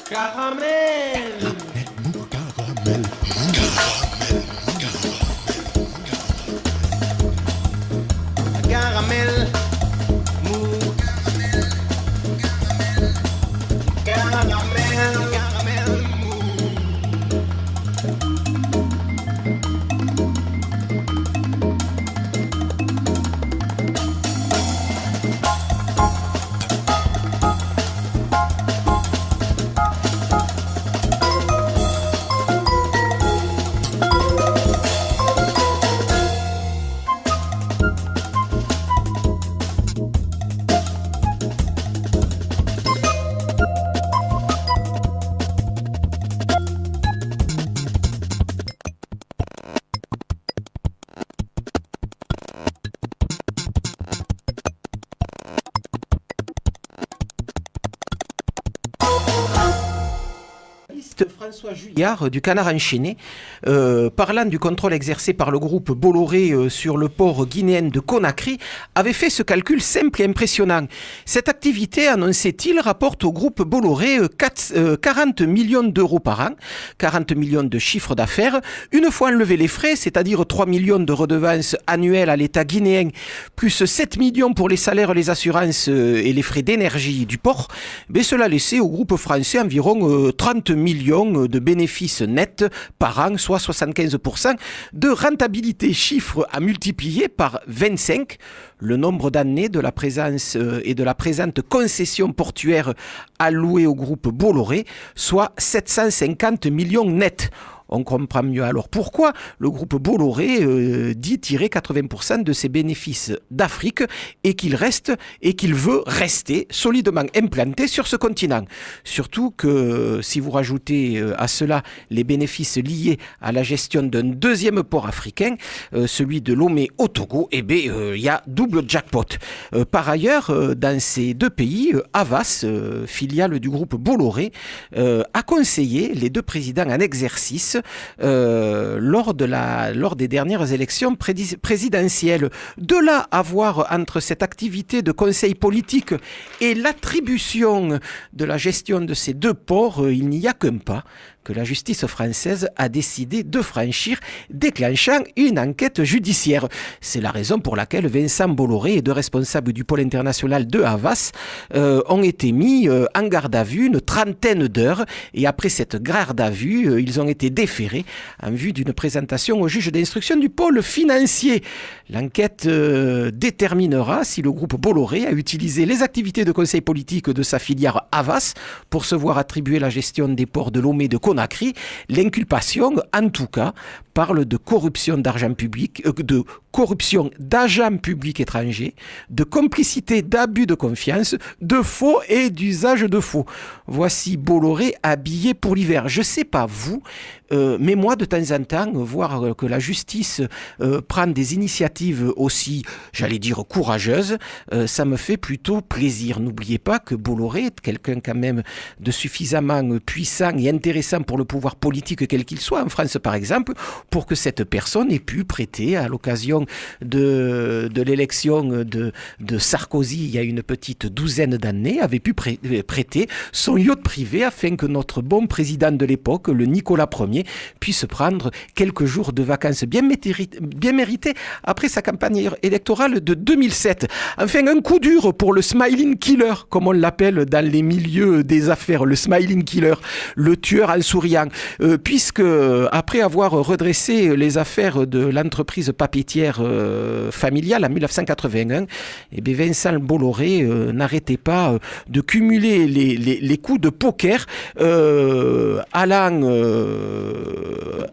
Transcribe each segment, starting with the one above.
Caramel. Caramel. François Julliard du Canard enchaîné, parlant du contrôle exercé par le groupe Bolloré sur le port guinéen de Conakry, avait fait ce calcul simple et impressionnant. Cette activité, annonçait-il, rapporte au groupe Bolloré 40 millions d'euros par an, 40 millions de chiffre d'affaires, une fois enlevés les frais, c'est-à-dire 3 millions de redevances annuelles à l'État guinéen, plus 7 millions pour les salaires, les assurances et les frais d'énergie du port, mais cela laissait au groupe français environ 30 millions de bénéfices nets par an, soit 75% de rentabilité, chiffre à multiplier par 25, le nombre d'années de la présence et de la présente concession portuaire allouée au groupe Bolloré, soit 750 millions nets. On comprend mieux alors pourquoi le groupe Bolloré dit tirer 80% de ses bénéfices d'Afrique et qu'il reste et qu'il veut rester solidement implanté sur ce continent. Surtout que si vous rajoutez à cela les bénéfices liés à la gestion d'un deuxième port africain, celui de Lomé au Togo, eh bien, il y a double jackpot. Par ailleurs, dans ces deux pays, Havas, filiale du groupe Bolloré, a conseillé les deux présidents en exercice lors des dernières élections présidentielles. De là à voir entre cette activité de conseil politique et l'attribution de la gestion de ces deux ports, il n'y a qu'un pas que la justice française a décidé de franchir, déclenchant une enquête judiciaire. C'est la raison pour laquelle Vincent Bolloré et deux responsables du pôle international de Havas ont été mis en garde à vue une trentaine d'heures, et après cette garde à vue, ils ont été déférés en vue d'une présentation au juge d'instruction du pôle financier. L'enquête déterminera si le groupe Bolloré a utilisé les activités de conseil politique de sa filière Havas pour se voir attribuer la gestion des ports de Lomé de Conakry. L'inculpation, en tout cas, parle de corruption d'argent public, de corruption d'agents publics étrangers, de complicité d'abus de confiance, de faux et d'usage de faux. Voici Bolloré habillé pour l'hiver. Je sais pas vous, mais moi de temps en temps, voir que la justice prend des initiatives aussi, j'allais dire courageuses, ça me fait plutôt plaisir. N'oubliez pas que Bolloré est quelqu'un quand même de suffisamment puissant et intéressant pour le pouvoir politique quel qu'il soit, en France par exemple, pour que cette personne ait pu prêter à l'occasion de l'élection de Sarkozy il y a une petite douzaine d'années, avait pu prêter son yacht privé afin que notre bon président de l'époque, le Nicolas Ier, puisse prendre quelques jours de vacances bien méritées après sa campagne électorale de 2007. Enfin, un coup dur pour le smiling killer, comme on l'appelle dans les milieux des affaires, le smiling killer, le tueur en souriant, puisque après avoir redressé les affaires de l'entreprise papetière familiale en 1981, eh bien Vincent Bolloré n'arrêtait pas de cumuler les coups de poker, allant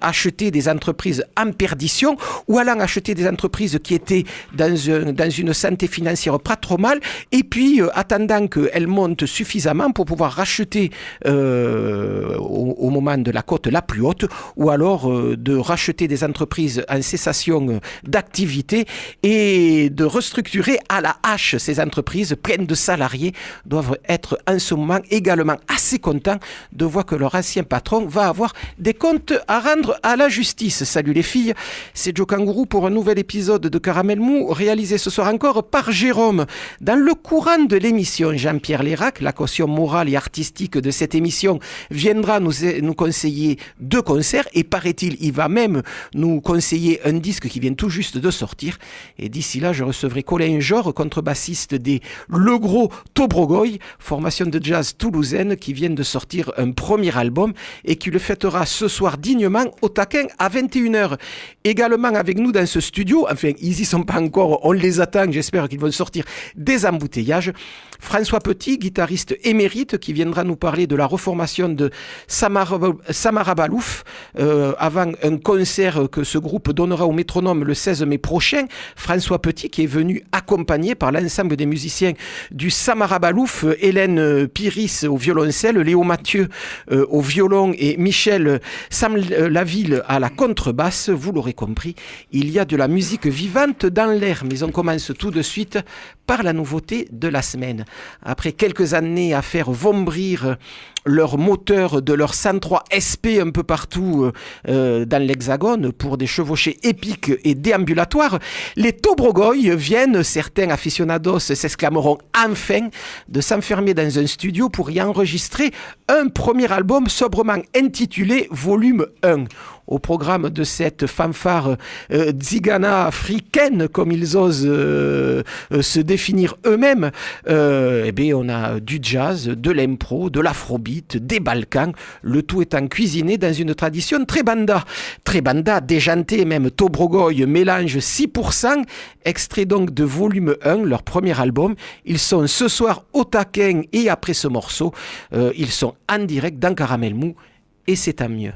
acheter des entreprises en perdition ou allant acheter des entreprises qui étaient dans une santé financière pas trop mal, et puis attendant qu'elles montent suffisamment pour pouvoir racheter au moment de la cote la plus haute, ou alors de racheter des entreprises en cessation d'activité d'activité et de restructurer à la hache ces entreprises pleines de salariés doivent être en ce moment également assez contents de voir que leur ancien patron va avoir des comptes à rendre à la justice. Salut les filles, c'est Joe Kangourou pour un nouvel épisode de Caramel Mou, réalisé ce soir encore par Jérôme. Dans le courant de l'émission, Jean-Pierre Lérac, la caution morale et artistique de cette émission, viendra nous conseiller 2 concerts et paraît-il, il va même nous conseiller un disque qui vient tout juste de sortir. Et d'ici là, je recevrai Colin Jor, contrebassiste des Le Gros Tobrogoy, formation de jazz toulousaine qui vient de sortir un premier album et qui le fêtera ce soir dignement au Taquin à 21h. Également avec nous dans ce studio, enfin ils y sont pas encore, on les attend, j'espère qu'ils vont sortir des embouteillages. François Petit, guitariste émérite, qui viendra nous parler de la reformation de Samara Balouf avant un concert que ce groupe donnera au Métronome le 16 mai prochain. François Petit qui est venu accompagné par l'ensemble des musiciens du Samara Balouf, Hélène Piris au violoncelle, Léo Mathieu au violon et Michel Sam Laville à la contrebasse. Vous l'aurez compris, il y a de la musique vivante dans l'air, mais on commence tout de suite par la nouveauté de la semaine. Après quelques années à faire vombrir leur moteur de leur 103 SP un peu partout dans l'Hexagone pour des chevauchées épiques et déambulatoires, les Tobrogoy viennent, certains aficionados s'exclameront enfin, de s'enfermer dans un studio pour y enregistrer un premier album sobrement intitulé Volume 1. Au programme de cette fanfare tzigana africaine, comme ils osent se définir eux-mêmes, on a du jazz, de l'impro, de l'afrobeat, des Balkans, le tout étant cuisiné dans une tradition très banda. Très banda, déjanté, même Tobrogoy mélange 6%, extrait donc de Volume 1, leur premier album. Ils sont ce soir au Taquin et après ce morceau, ils sont en direct dans Caramel Mou et c'est tant mieux.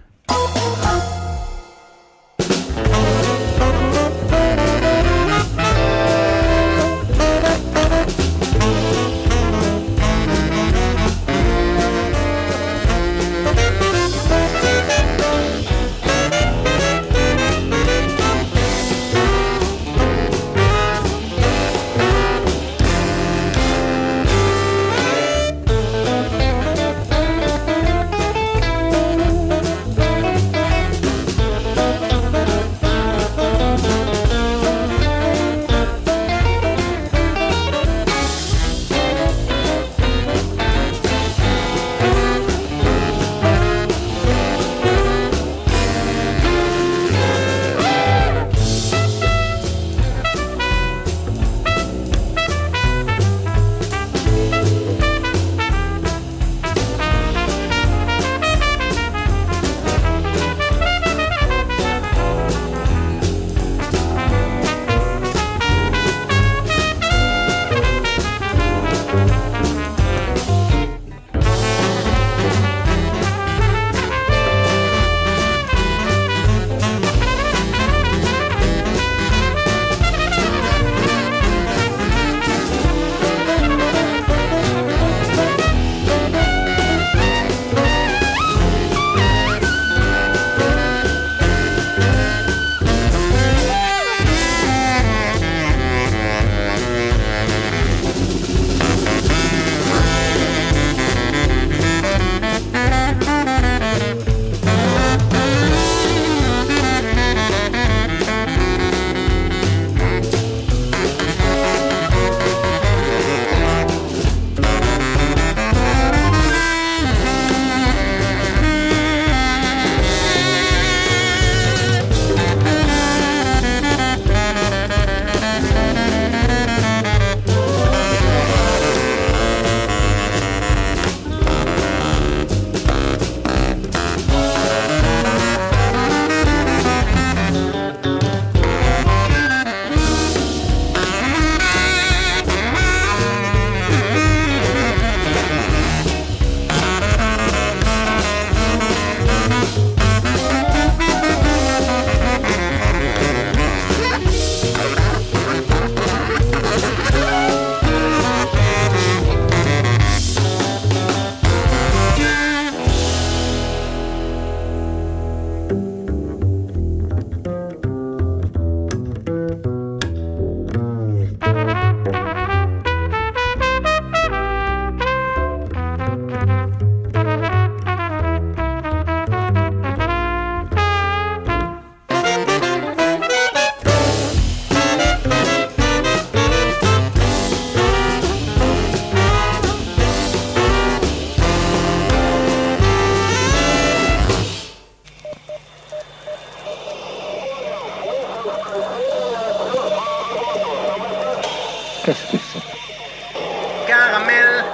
Qu'est-ce que c'est? Caramel.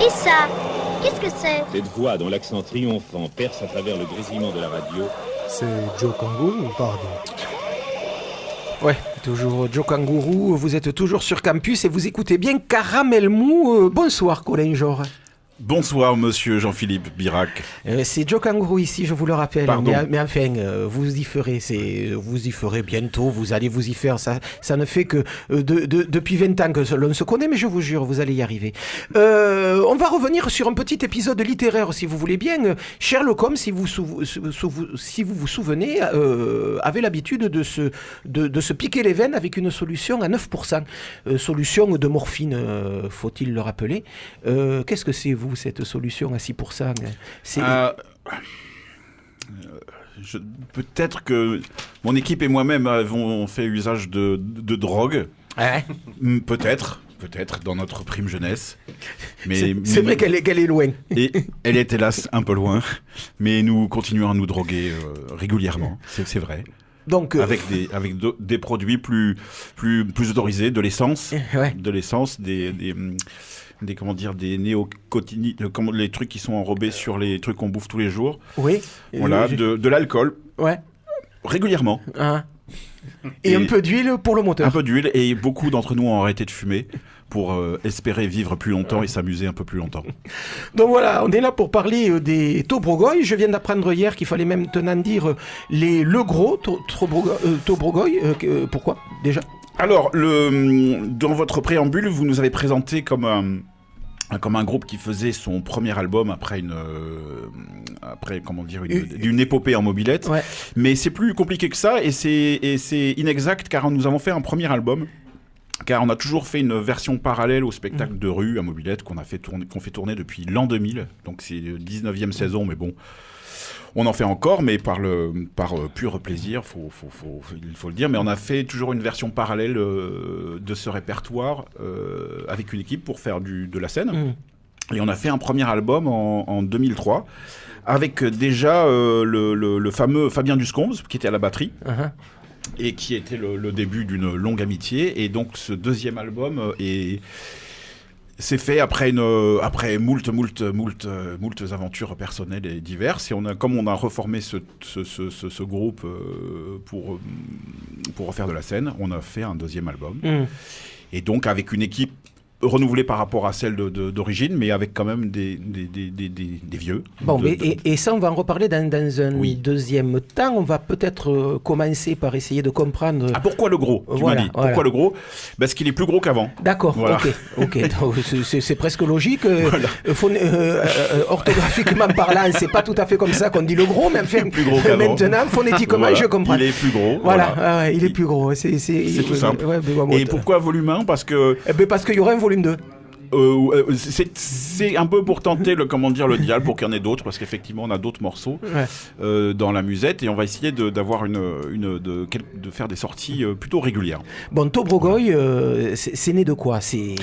Et ça, qu'est-ce que c'est? Cette voix dont l'accent triomphant perce à travers le grésillement de la radio. C'est Joe Kangourou, pardon. Ouais, toujours Joe Kangourou, vous êtes toujours sur campus et vous écoutez bien Caramel Mou. Bonsoir Colin Jor. Bonsoir monsieur Jean-Philippe Birac. C'est Joe Kangourou ici, je vous le rappelle. Pardon. Mais enfin, vous y ferez bientôt, vous allez vous y faire. Ça ne fait que depuis 20 ans que l'on se connaît, mais je vous jure, vous allez y arriver. On va revenir sur un petit épisode littéraire, si vous voulez bien. Sherlock Holmes, si vous vous souvenez, avait l'habitude de se piquer les veines avec une solution à 9%. Solution de morphine, faut-il le rappeler. Qu'est-ce que c'est, vous, cette solution à 6%? Peut-être que mon équipe et moi-même avons fait usage de drogue. Ouais. Peut-être dans notre prime jeunesse. Mais c'est vrai qu'elle est loin. Et elle est hélas un peu loin, mais nous continuons à nous droguer régulièrement, c'est vrai. Donc, avec des produits plus autorisés, de l'essence, ouais. des néocotinoïdes, les trucs qui sont enrobés sur les trucs qu'on bouffe tous les jours. Oui. Voilà, de l'alcool. Ouais. Régulièrement. Ah. Et un peu d'huile pour le moteur. Un peu d'huile, et beaucoup d'entre nous ont arrêté de fumer pour espérer vivre plus longtemps et s'amuser un peu plus longtemps. Donc voilà, on est là pour parler des Tobrogoy. Je viens d'apprendre hier qu'il fallait maintenant dire le gros Tobrogoy. Pourquoi déjà? Alors, dans votre préambule, vous nous avez présenté comme un groupe qui faisait son premier album après une épopée en mobilette. Ouais. Mais c'est plus compliqué que ça, et c'est inexact, car nous avons fait un premier album. Car on a toujours fait une version parallèle au spectacle de rue à mobilette qu'on fait tourner depuis l'an 2000. Donc c'est 19e saison, mais bon, on en fait encore, mais par pur plaisir, il faut le dire. Mais on a fait toujours une version parallèle de ce répertoire avec une équipe pour faire de la scène. Et on a fait un premier album en 2003 avec déjà le fameux Fabien Duscombes qui était à la batterie. Uh-huh. Et qui était le début d'une longue amitié. Et donc ce deuxième album s'est fait après moult aventures personnelles et diverses. Et comme on a reformé ce groupe pour refaire de la scène, on a fait un deuxième album. Et donc avec une équipe renouvelée par rapport à celle d'origine, mais avec quand même des vieux. Bon, et ça, on va en reparler dans un deuxième temps. On va peut-être commencer par essayer de comprendre... Ah, pourquoi le gros? Voilà. Pourquoi le gros? Parce qu'il est plus gros qu'avant. D'accord, voilà. Ok. Donc, c'est presque logique. Voilà. Orthographiquement parlant, c'est pas tout à fait comme ça qu'on dit le gros, mais enfin, plus gros qu'avant. Maintenant, phonétiquement, voilà. Je comprends. Il est plus gros. Voilà, il est plus gros. C'est tout simple. Et pourquoi volume 1? Parce qu'il y aura un volume 2. C'est un peu pour tenter le diable, pour qu'il y en ait d'autres, parce qu'effectivement on a d'autres morceaux dans la musette, et on va essayer de faire des sorties plutôt régulières. Bon, Tobrogoy, c'est né de quoi? C'est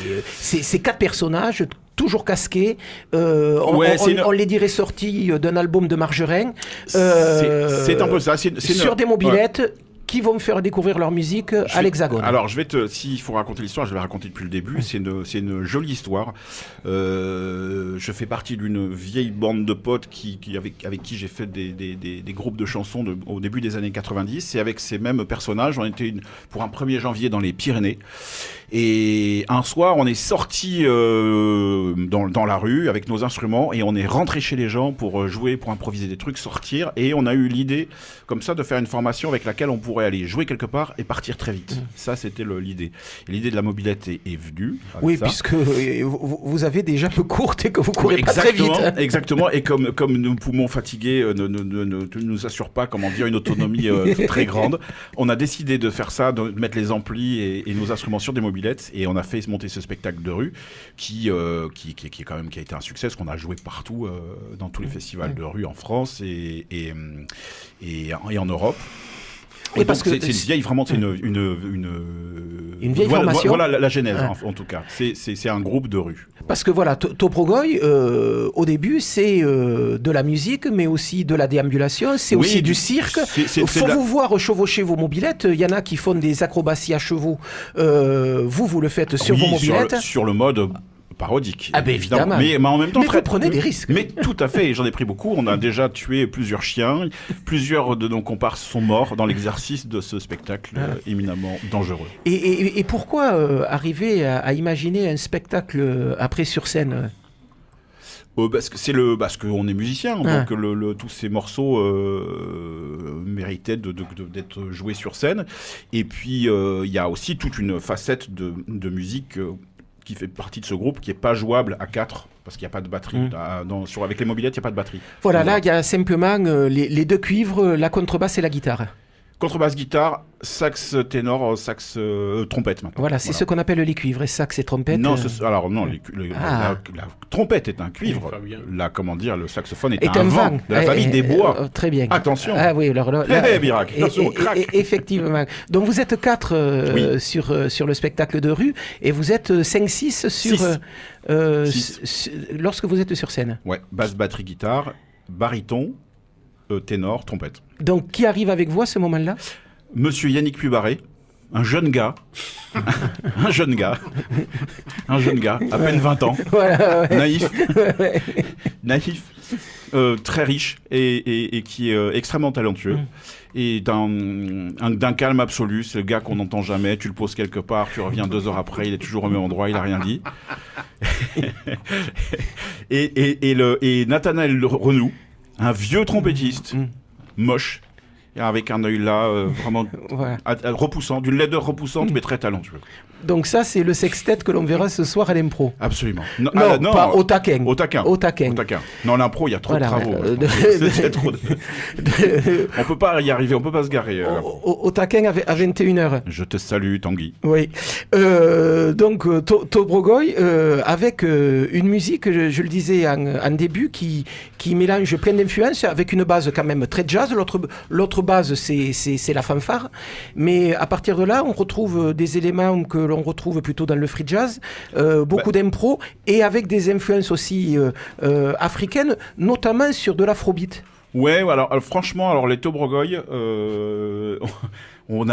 4 personnages toujours casqués. On les dirait sortis d'un album de Margerin. C'est un peu ça. Sur des mobilettes. Qui vont me faire découvrir leur musique à l'Hexagone. Alors, s'il faut raconter l'histoire, je vais la raconter depuis le début. C'est une jolie histoire. Je fais partie d'une vieille bande de potes avec qui j'ai fait des groupes de chansons au début des années 90. Et avec ces mêmes personnages, on était pour un 1er janvier dans les Pyrénées. Et un soir, on est sortis dans la rue avec nos instruments et on est rentré chez les gens pour jouer, pour improviser des trucs, sortir. Et on a eu l'idée, comme ça, de faire une formation avec laquelle on pourrait aller jouer quelque part et partir très vite. Ça, c'était l'idée. Et l'idée de la mobilette est venue. Oui, ça. Puisque vous avez des jambes courtes et que vous courez pas très vite. Exactement. Et comme nos poumons fatigués ne nous assurent pas, une autonomie très grande, on a décidé de faire ça, de mettre les amplis et nos instruments sur des mobilettes, et on a fait monter ce spectacle de rue qui a été un succès, parce qu'on a joué partout dans tous les festivals de rue en France et en Europe. Oui, parce que c'est une vieille, vraiment, c'est une vieille formation. Voilà la genèse, en tout cas. C'est un groupe de rue. Parce que voilà, Tobrogoy, au début, c'est de la musique, mais aussi de la déambulation, c'est aussi du cirque. Il faut vous voir chevaucher vos mobylettes. Il y en a qui font des acrobaties à chevaux. Vous le faites sur vos mobylettes. Sur le mode parodique. Ah ben évidemment. Mais en même temps, vous prenez des risques. Mais tout à fait, j'en ai pris beaucoup. On a déjà tué plusieurs chiens. Plusieurs de nos comparses sont morts dans l'exercice de ce spectacle éminemment dangereux. Et pourquoi arriver à imaginer un spectacle après sur scène parce qu'on est musicien, donc tous ces morceaux méritaient d'être joués sur scène. Et puis il y a aussi toute une facette de musique qui fait partie de ce groupe, qui n'est pas jouable à 4, parce qu'il n'y a pas de batterie. Avec les mobylettes, il n'y a pas de batterie. Voilà, là, il y a simplement les deux cuivres, la contrebasse et la guitare. Contrebasse, guitare, sax ténor, sax trompette maintenant. Voilà, c'est ce qu'on appelle les cuivres, et sax et trompette. Non, la trompette est un cuivre. Le saxophone est un vent de la famille des bois. Très bien. Attention. Ah oui, alors là, Birac, attention, crac. Effectivement. Donc vous êtes 4 sur le spectacle de rue, et vous êtes 5-6 lorsque vous êtes sur scène. Ouais, basse, batterie, guitare, baryton, ténor, trompette. Donc, qui arrive avec vous à ce moment-là ? Monsieur Yannick Pubaré, un jeune gars, à peine 20 ans, voilà, naïf, très riche et qui est extrêmement talentueux. Et d'un calme absolu, c'est le gars qu'on n'entend jamais, tu le poses quelque part, tu reviens 2 heures après, il est toujours au même endroit, il n'a rien dit. et Nathanaël Renou, un vieux trompettiste, moche, avec un œil là, vraiment repoussant, d'une laideur repoussante, mais très talentueux. Donc ça, c'est le sextet que l'on verra ce soir à l'impro. Absolument. Non, pas au taquin. Au taquin. Non, l'impro, il y a trop de travaux. On peut pas y arriver, on peut pas se garer. Au taquin à 21h. Je te salue, Tanguy. Oui. Donc, Tobrogoy, avec une musique, je le disais en début, qui mélange plein d'influences, avec une base quand même très jazz. L'autre base, c'est la fanfare. Mais à partir de là, on retrouve des éléments que l'on retrouve plutôt dans le free jazz, beaucoup d'impro, et avec des influences aussi africaines, notamment sur de l'afrobeat. Ouais, alors franchement, les Tobrogoy, on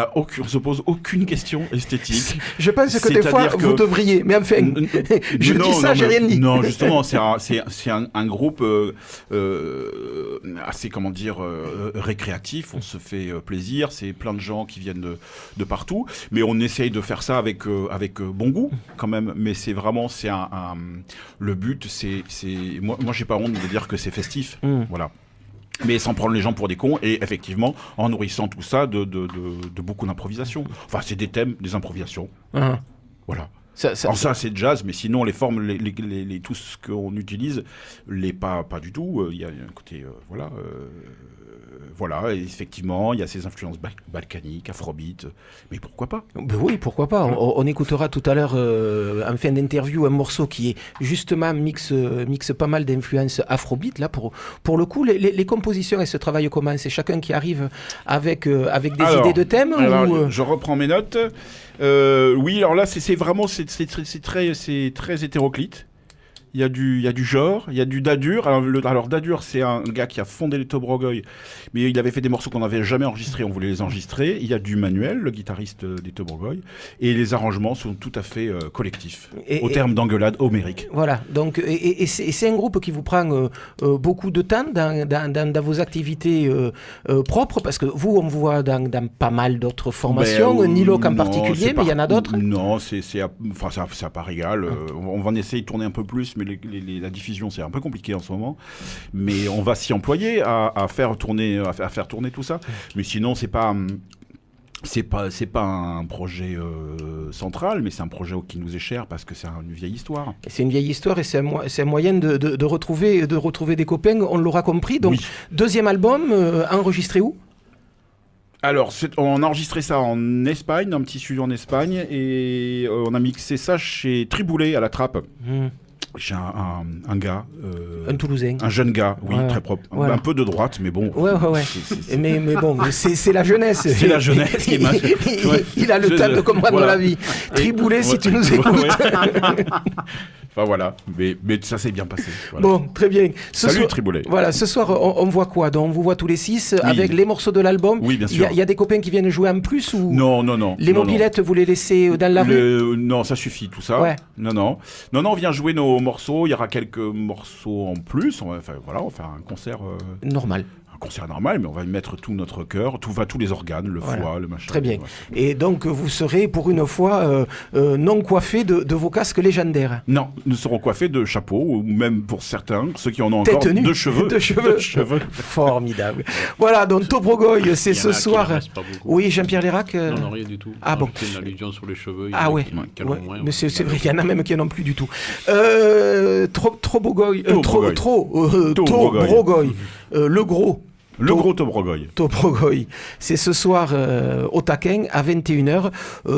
se pose aucune question esthétique. Je pense que des fois, vous devriez. Mais enfin, j'ai rien dit. Non, justement, c'est un groupe assez, récréatif. On se fait plaisir. C'est plein de gens qui viennent de partout. Mais on essaye de faire ça avec bon goût, quand même. Mais c'est vraiment, le but, moi, j'ai pas honte de dire que c'est festif. Voilà. Mais sans prendre les gens pour des cons, et effectivement, en nourrissant tout ça de beaucoup d'improvisation. Enfin, c'est des thèmes, des improvisations. Voilà. Ça, c'est jazz, mais sinon, les formes, tout ce qu'on utilise, pas du tout. Il y a un côté, voilà, et effectivement, il y a ces influences balkaniques, afrobeat, mais pourquoi pas ? Ben oui, pourquoi pas. On écoutera tout à l'heure, en fin d'interview, un morceau qui est justement mixe pas mal d'influences afrobeat. Là, pour le coup, les compositions, elles se travaillent comment ? C'est chacun qui arrive avec des idées de thèmes Je reprends mes notes. Oui, alors là, c'est vraiment très hétéroclite. Il y a du genre, il y a du Dadur. Alors Dadur, c'est un gars qui a fondé les Tobrogoy, mais il avait fait des morceaux qu'on n'avait jamais enregistrés, on voulait les enregistrer. Il y a du Manuel, le guitariste des Tobrogoy, et les arrangements sont tout à fait collectifs, au terme d'engueulade homérique. Voilà, donc, et c'est un groupe qui vous prend beaucoup de temps dans vos activités propres, parce que vous, on vous voit dans pas mal d'autres formations, Nilo en particulier, mais il y en a d'autres. Non, c'est à part égal. On va en essayer de tourner un peu plus, mais la diffusion, c'est un peu compliqué en ce moment. Mais on va s'y employer à faire tourner tout ça. Mais sinon, c'est pas un projet central, mais c'est un projet qui nous est cher parce que c'est une vieille histoire. C'est une vieille histoire et c'est un moyen de retrouver des copains, on l'aura compris. Donc, deuxième album, enregistré où ? Alors, on a enregistré ça en Espagne, dans un petit studio en Espagne, et on a mixé ça chez Triboulet à la Trappe. J'ai un gars, Un Toulousain. un jeune gars, oui, Ouais, très propre, voilà. un peu de droite, mais bon. Ouais. Mais bon, c'est la jeunesse. C'est la jeunesse qui m'a. Ouais. Il a le temps de comprendre Voilà. la vie. Triboulet, si Ouais. tu nous écoutes. Ouais. Enfin voilà, mais ça s'est bien passé. Voilà. Bon, très bien. Salut Triboulet. Voilà, ce soir, on voit quoi? Donc, on vous voit tous les 6 avec les morceaux de l'album. Oui, bien Il y a- sûr. il y a des copains qui viennent jouer en plus ou Non. les non, mobilettes, vous les laissez dans la rue? Non, ça suffit tout ça. Ouais. Non, on vient jouer nos morceaux. Il y aura quelques morceaux en plus. On va faire un concert. Normal. Un concert normal, mais on va y mettre tout notre cœur, tous les organes, le Voilà. foie, le machin. Très bien. Ouais. Et donc, vous serez pour une fois non coiffé de vos casques légendaires. Non, nous serons coiffés de chapeaux, ou même pour certains, ceux qui en ont encore, Tête nue. de cheveux. De cheveux. Formidable. Voilà, donc Tobrogoy, c'est Il y en ce a qui soir. n'en restent pas beaucoup. Oui, Jean-Pierre Lérac. Non, rien du tout. Ah bon. C'est une allusion sur les cheveux. Ah ouais, Qui en ouais. ont moins, Mais c'est ouais. vrai, il y en a même qui n'en ont plus du tout. Tobrogoy, le gros. Le gros Tobrogoy. Tobrogoy. C'est ce soir au Taquin à 21h.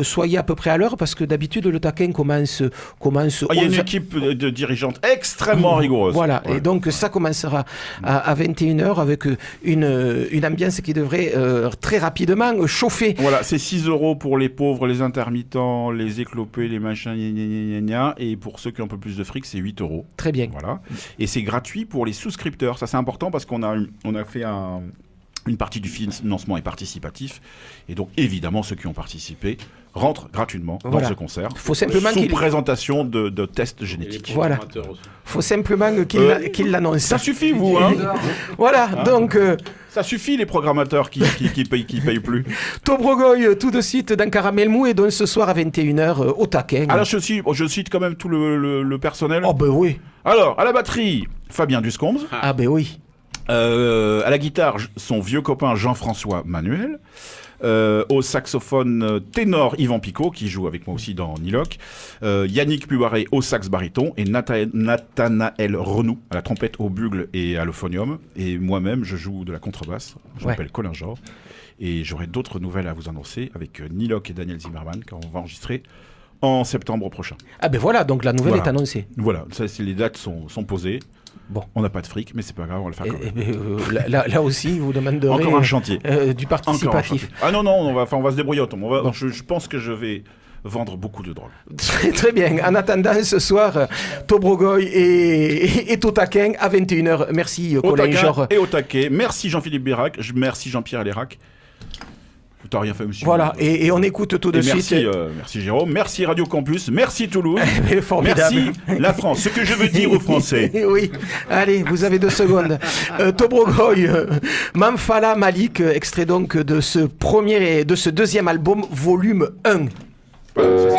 Soyez à peu près à l'heure parce que d'habitude le Taquin commence Il y a une 11. équipe de dirigeantes extrêmement rigoureuse. Voilà, Ouais. et donc ça commencera à 21h avec une ambiance qui devrait très rapidement chauffer. Voilà, c'est 6 € pour les pauvres, les intermittents, les éclopés, les machins, gna, gna, gna, et pour ceux qui ont un peu plus de fric, c'est 8 €. Très bien. Voilà. Et c'est gratuit pour les souscripteurs. Ça, c'est important parce qu'on a fait une partie du financement est participatif. Et donc, évidemment, ceux qui ont participé rentrent gratuitement Voilà. dans ce concert. Faut simplement sous qu'il- présentation de tests Et les génétiques. Voilà. programmateurs aussi. Faut simplement qu'il l'annonce. Ça suffit, vous, hein. Voilà, donc Ça suffit, les programmateurs qui payent plus. Tobrogoy tout de suite dans Caramel Mou et donc ce soir à 21h au Taquin. Alors, je cite quand même tout le personnel. Oh ben oui. Alors, à la batterie, Fabien Duscombes. Ah ben oui. À la guitare, son vieux copain Jean-François Manuel. Au saxophone ténor Yvan Picot, qui joue avec moi aussi dans Niloc. Yannick Pubaré au sax baryton. Et Nathanaël Renou à la trompette, au bugle et à l'euphonium. Et moi-même, je joue de la contrebasse. Je Ouais. m'appelle Colin Jor. Et j'aurai d'autres nouvelles à vous annoncer avec Niloc et Daniel Zimmerman, quand on va enregistrer en septembre prochain. Ah ben voilà, donc la nouvelle Voilà. est annoncée. Voilà, les dates sont posées. Bon. On n'a pas de fric, mais c'est pas grave, on va le faire quand même. Là aussi, vous demanderez Encore un chantier. du Encore un participatif. chantier. Ah non, on va se débrouiller autrement. Je pense que je vais vendre beaucoup de drogue. Très, très bien. En attendant, ce soir, Tobrogoy et Totaquin à 21h. Merci, Au Colin taquin Jor. et au taquet. Merci Jean-Philippe Bérac. Merci Jean-Pierre Lérac. T'as rien fait, monsieur. Voilà, et on écoute tout de Et merci, suite. merci Jérôme. Merci Radio Campus. Merci Toulouse. Formidable. Merci la France. Ce que je veux dire aux Français. Oui, allez, vous avez 2 secondes. Tobrogoy, Mamfala Malik, extrait donc de ce deuxième album, volume 1. Voilà, c'est ça.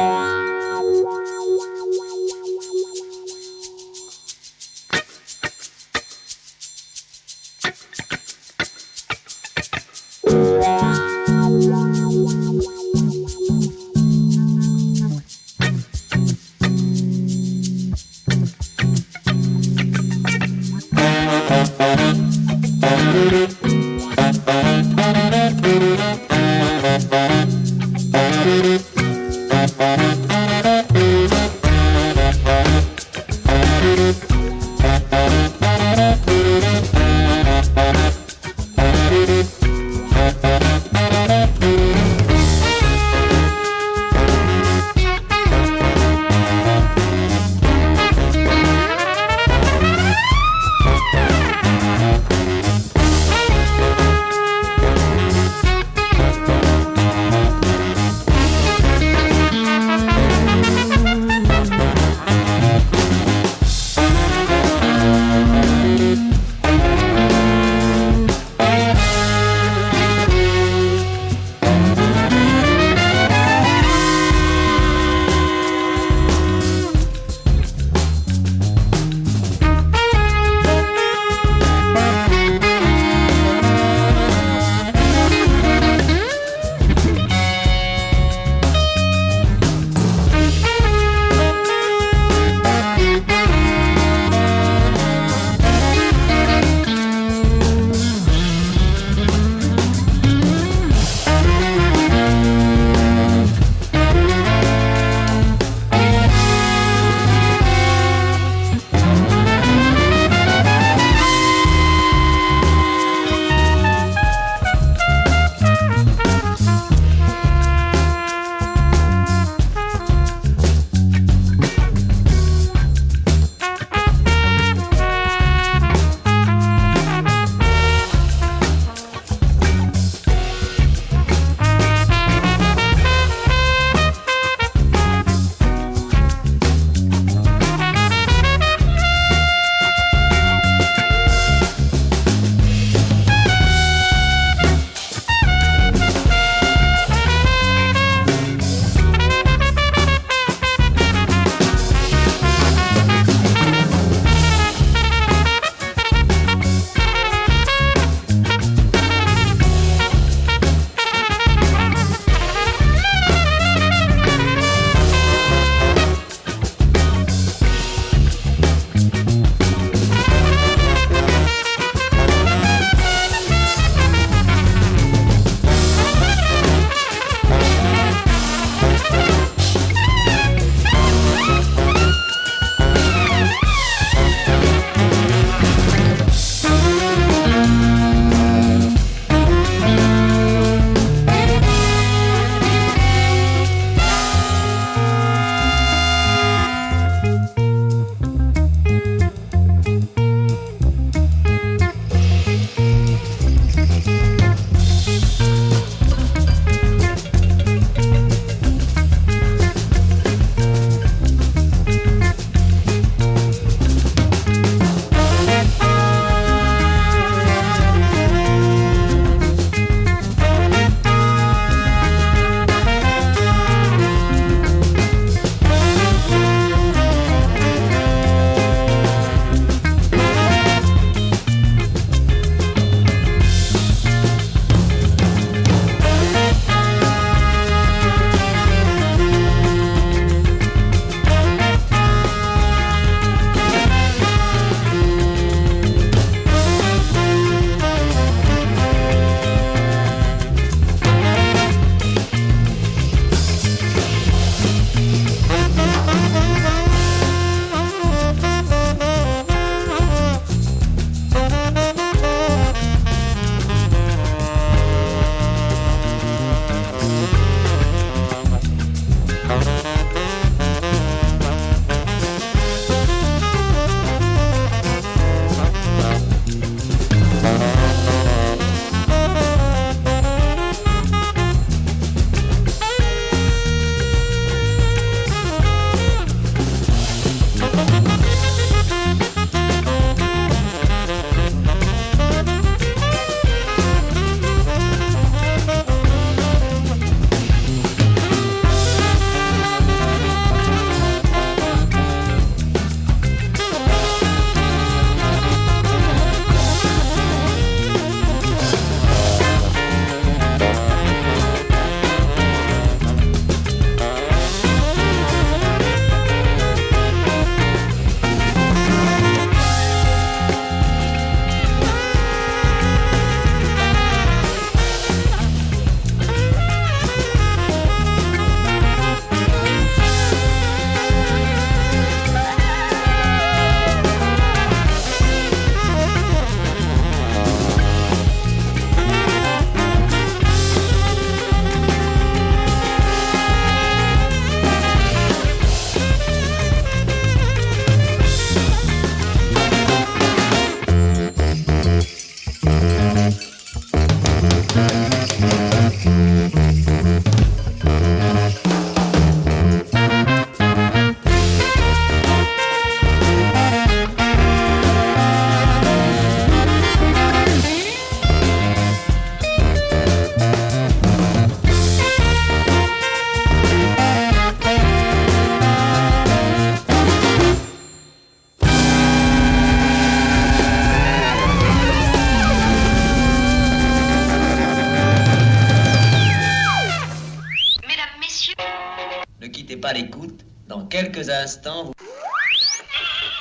pas l'écoute. Dans quelques instants, vous...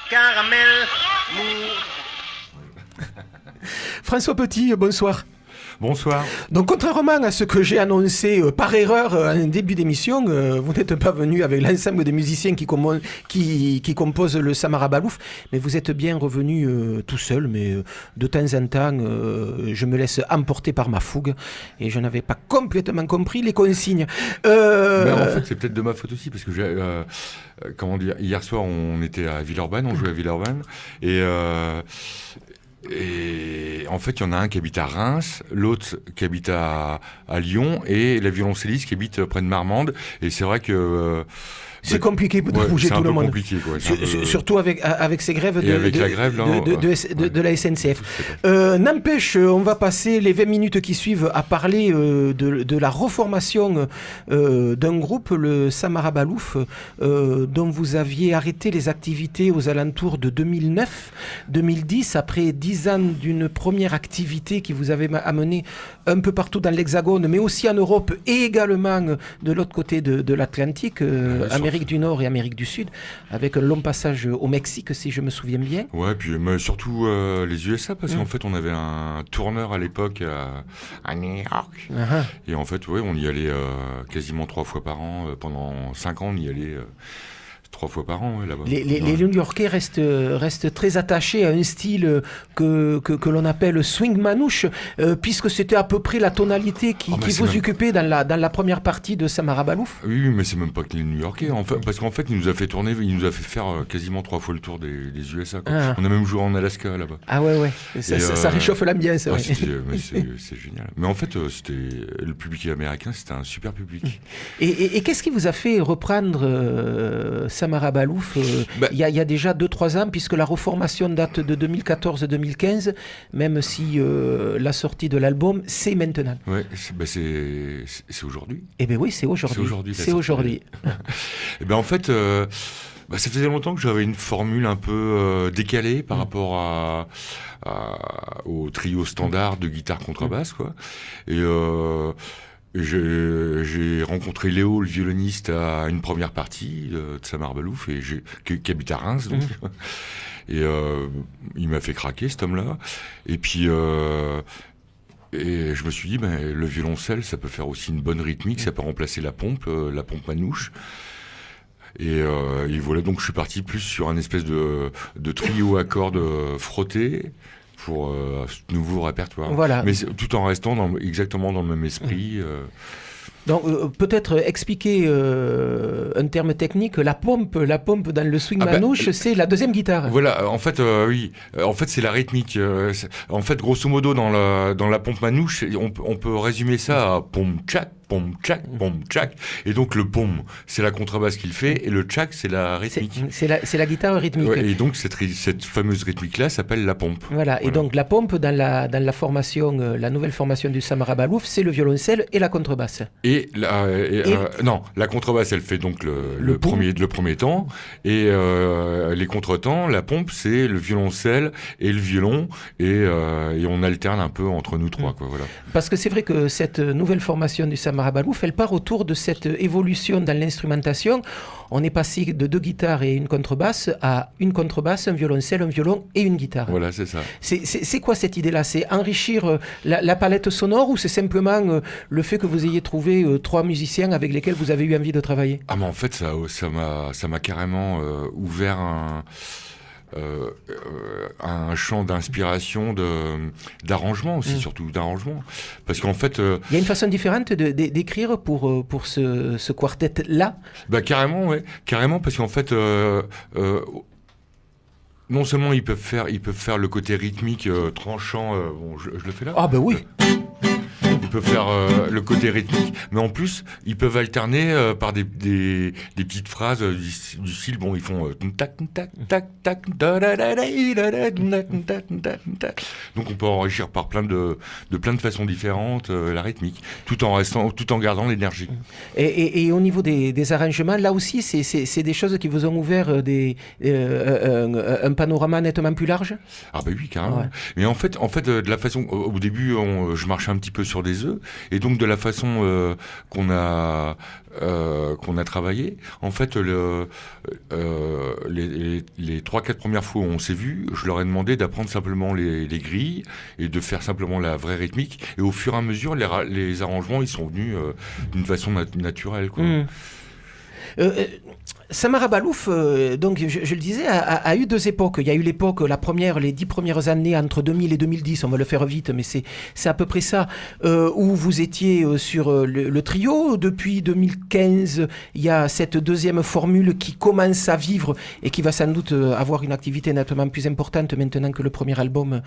Caramel François Petit, bonsoir. Bonsoir. Donc, contrairement à ce que j'ai annoncé par erreur en début d'émission, vous n'êtes pas venu avec l'ensemble des musiciens qui composent le Samara Balouf, mais vous êtes bien revenu tout seul, mais de temps en temps, je me laisse emporter par ma fougue et je n'avais pas complètement compris les consignes. Mais en fait, c'est peut-être de ma faute aussi, parce que comment dire, hier soir, on était à Villeurbanne, on jouait à Villeurbanne, et en fait, il y en a un qui habite à Reims, l'autre qui habite à Lyon, et la violoncelliste qui habite près de Marmande. Et c'est vrai que... c'est compliqué de bouger tout le monde. Compliqué, quoi. Surtout avec ces grèves de la SNCF. N'empêche, on va passer les 20 minutes qui suivent à parler de la reformation d'un groupe, le Samara Balouf, dont vous aviez arrêté les activités aux alentours de 2009-2010, après 10 ans d'une première activité qui vous avait amené un peu partout dans l'Hexagone, mais aussi en Europe et également de l'autre côté de l'Atlantique, Amérique du Nord et Amérique du Sud, avec un long passage au Mexique, si je me souviens bien. Ouais, puis mais surtout les USA, parce qu'en fait, on avait un tourneur à l'époque à New York. Et en fait, ouais, on y allait quasiment 3 fois par an. Pendant 5 ans, on y allait 3 fois par an, là-bas. Les New-Yorkais restent très attachés à un style que l'on appelle swing manouche, puisque c'était à peu près la tonalité qui vous occupait dans la première partie de Samara Balouf. Oui, mais c'est même pas que les New-Yorkais, en fait, parce qu'en fait, il nous a fait tourner, il nous a fait faire quasiment 3 fois le tour des USA. Quoi. On a même joué en Alaska, là-bas. Ah ouais. Ça réchauffe l'ambiance. Ouais. C'est génial. Mais en fait, le public américain, c'était un super public. Et qu'est-ce qui vous a fait reprendre Samara Balouf il y a déjà 2-3 ans, puisque la reformation date de 2014-2015, même si la sortie de l'album, c'est maintenant. Ouais, c'est aujourd'hui. Eh bien oui, c'est aujourd'hui. C'est aujourd'hui. Et ben en fait, ça faisait longtemps que j'avais une formule un peu décalée par rapport au trio standard de guitare contrebasse, quoi. Et j'ai rencontré Léo, le violoniste, à une première partie de Samara Balouf, qui habite à Reims, donc. Et il m'a fait craquer, cet homme-là. Et puis... et je me suis dit, le violoncelle, ça peut faire aussi une bonne rythmique, ça peut remplacer la pompe manouche. Et voilà, donc je suis parti plus sur un espèce de trio à cordes frottés pour ce nouveau répertoire. Voilà. Mais tout en restant exactement dans le même esprit. Donc, peut-être expliquer un terme technique, la pompe dans le swing manouche, c'est la deuxième guitare. Voilà, en fait, oui. En fait, c'est la rythmique. En fait, grosso modo, dans la pompe manouche, on peut résumer ça à pompe tchac, pompe tchac, pompe tchac. Et donc, le pompe, c'est la contrebasse qu'il fait, et le tchac, c'est la rythmique. C'est la guitare rythmique. Ouais, et donc, cette fameuse rythmique-là s'appelle la pompe. Voilà, et donc la pompe, dans la formation, la nouvelle formation du Samara Balouf, c'est le violoncelle et la contrebasse. Non, la contrebasse, elle fait donc le premier temps, et les contretemps, la pompe, c'est le violoncelle et le violon, et on alterne un peu entre nous trois, quoi, voilà. Parce que c'est vrai que cette nouvelle formation du Samara Balouf, elle part autour de cette évolution dans l'instrumentation. On est passé de 2 guitares et une contrebasse à une contrebasse, un violoncelle, un violon et une guitare. Voilà, c'est ça. C'est quoi cette idée-là? C'est enrichir la palette sonore, ou c'est simplement le fait que vous ayez trouvé 3 musiciens avec lesquels vous avez eu envie de travailler? Ah, mais en fait, ça m'a carrément ouvert un champ d'inspiration, d'arrangement aussi, surtout d'arrangement. Parce qu'en fait... Il y a une façon différente d'écrire pour ce quartet-là? Carrément, ouais. Carrément, parce qu'en fait... non seulement ils peuvent faire le côté rythmique tranchant, je le fais là. Ah ben oui. Ils peuvent faire le côté rythmique, mais en plus ils peuvent alterner par des petites phrases du style, ils font tac tac tac tac. Donc on peut enrichir par plein de façons différentes la rythmique, tout en gardant l'énergie. Et au niveau des arrangements, là aussi c'est des choses qui vous ont ouvert un panorama nettement plus large? Ah oui, carrément. Ouais. Mais en fait de la façon, au début je marchais un petit peu sur des chez eux. Et donc de la façon qu'on a travaillé, en fait, les 3-4 premières fois où on s'est vu, je leur ai demandé d'apprendre simplement les grilles et de faire simplement la vraie rythmique. Et au fur et à mesure, les arrangements, ils sont venus d'une façon naturelle, quoi. Samara Balouf, donc je le disais, a eu deux époques. Il y a eu l'époque, les 10 premières années entre 2000 et 2010, on va le faire vite, mais c'est à peu près ça, où vous étiez sur le trio. Depuis 2015, il y a cette deuxième formule qui commence à vivre et qui va sans doute avoir une activité nettement plus importante maintenant que le premier album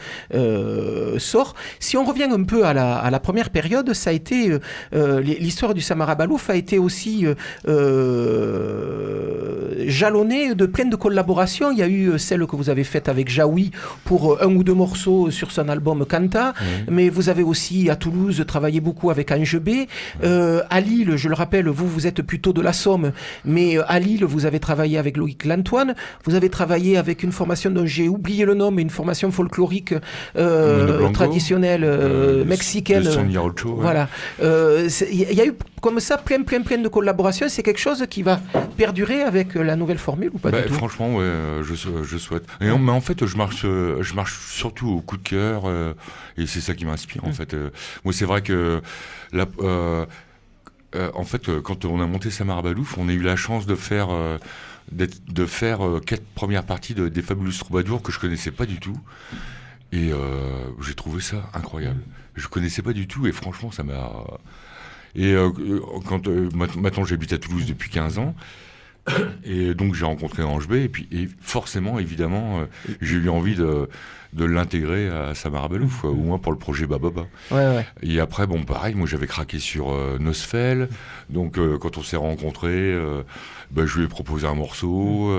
sort. Si on revient un peu à la première période, ça a été l'histoire du Samara Balouf a été aussi jalonné de plein de collaborations. Il y a eu celle que vous avez faite avec Jaoui pour 1 ou 2 morceaux sur son album Kanta, mais vous avez aussi à Toulouse travaillé beaucoup avec Ange B. À Lille, je le rappelle, vous êtes plutôt de la Somme, mais à Lille, vous avez travaillé avec Loïc Lantoine, vous avez travaillé avec une formation dont j'ai oublié le nom, mais une formation folklorique traditionnelle mexicaine. Voilà. Il y a eu comme ça plein de collaborations. C'est quelque chose qui va perdurer avec la nouvelle formule ou pas du tout? Franchement, ouais, je souhaite. Mais en fait, je marche surtout au coup de cœur et c'est ça qui m'inspire en fait. Moi, c'est vrai que en fait, quand on a monté Samara Balouf, on a eu la chance de faire 4 premières parties des Fabulous Troubadours que je connaissais pas du tout. Et j'ai trouvé ça incroyable. Je connaissais pas du tout et franchement, ça m'a... Et maintenant j'habite à Toulouse depuis 15 ans et donc j'ai rencontré Ange B et forcément évidemment j'ai eu envie de l'intégrer à Samara Balouf, au moins pour le projet Bababa. Ouais. Et après pareil, moi j'avais craqué sur Nosfell, donc quand on s'est rencontrés, je lui ai proposé un morceau.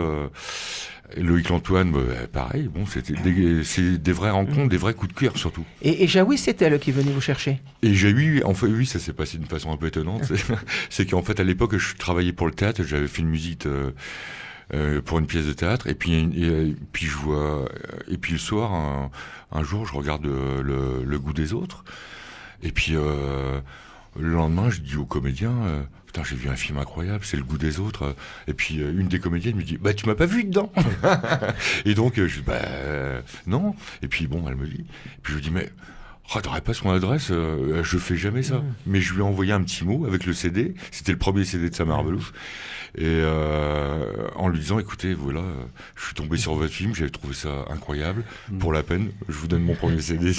Et Loïc Lantoine, pareil, c'est des vraies rencontres, des vrais coups de cœur surtout. Et Jaoui, c'est elle qui venait vous chercher? Et Jaoui, en fait, oui, ça s'est passé d'une façon un peu étonnante. C'est qu'en fait, à l'époque, je travaillais pour le théâtre, j'avais fait une musique pour une pièce de théâtre, et puis je vois, et puis le soir, un jour, je regarde le Goût des autres, et puis le lendemain, je dis au comédien. Putain, j'ai vu un film incroyable, c'est Le Goût des autres. Et puis une des comédiennes me dit, tu m'as pas vu dedans. Et donc je dis, non. Et puis elle me dit. Et puis je lui dis, mais t'aurais pas son adresse, je fais jamais ça. Mais je lui ai envoyé un petit mot avec le CD. C'était le premier CD de Samara Balouf. Et en lui disant, écoutez, voilà, je suis tombé sur votre film, j'avais trouvé ça incroyable. Pour la peine, je vous donne mon premier CD.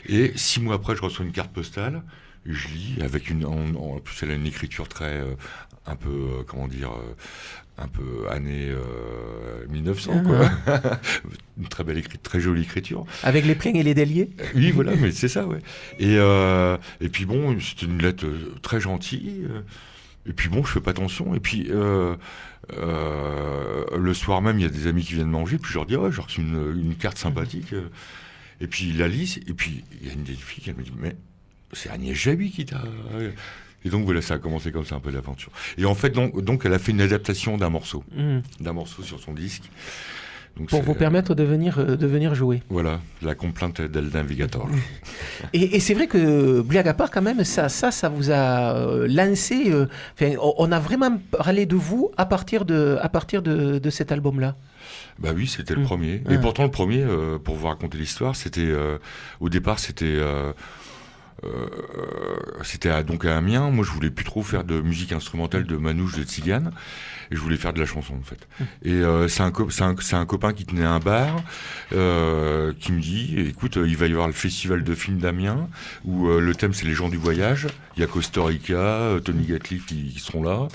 Et 6 mois après, je reçois une carte postale. Je lis avec en plus elle a une écriture très un peu un peu années 1900 quoi. Une très belle écriture, très jolie écriture. Avec les plaies et les déliés. Oui voilà, mais c'est ça ouais. Et puis c'est une lettre très gentille. Et puis je fais pas attention. Et puis le soir même il y a des amis qui viennent manger. Puis je leur dis j'ai reçu une carte sympathique. Et puis ils la lisent. Et puis il y a une des filles qui me dit mais c'est Agnès Jaoui qui t'a... Et donc voilà, ça a commencé comme ça un peu l'aventure. Et en fait, donc elle a fait une adaptation d'un morceau sur son disque. Donc pour vous permettre de venir jouer. Voilà, la complainte del Navigator. Et c'est vrai que Blague à part, quand même, ça vous a lancé... on a vraiment parlé de vous à partir de cet album-là. Bah oui, c'était le premier. Et pourtant, le premier, pour vous raconter l'histoire, c'était... au départ, c'était donc à Amiens. Moi, je voulais plus trop faire de musique instrumentale de manouche, de tzigane, et je voulais faire de la chanson en fait. Et c'est un copain qui tenait un bar qui me dit écoute, il va y avoir le festival de films d'Amiens où le thème c'est les gens du voyage. Il y a Costa Rica, Tony Gatliff qui seront là.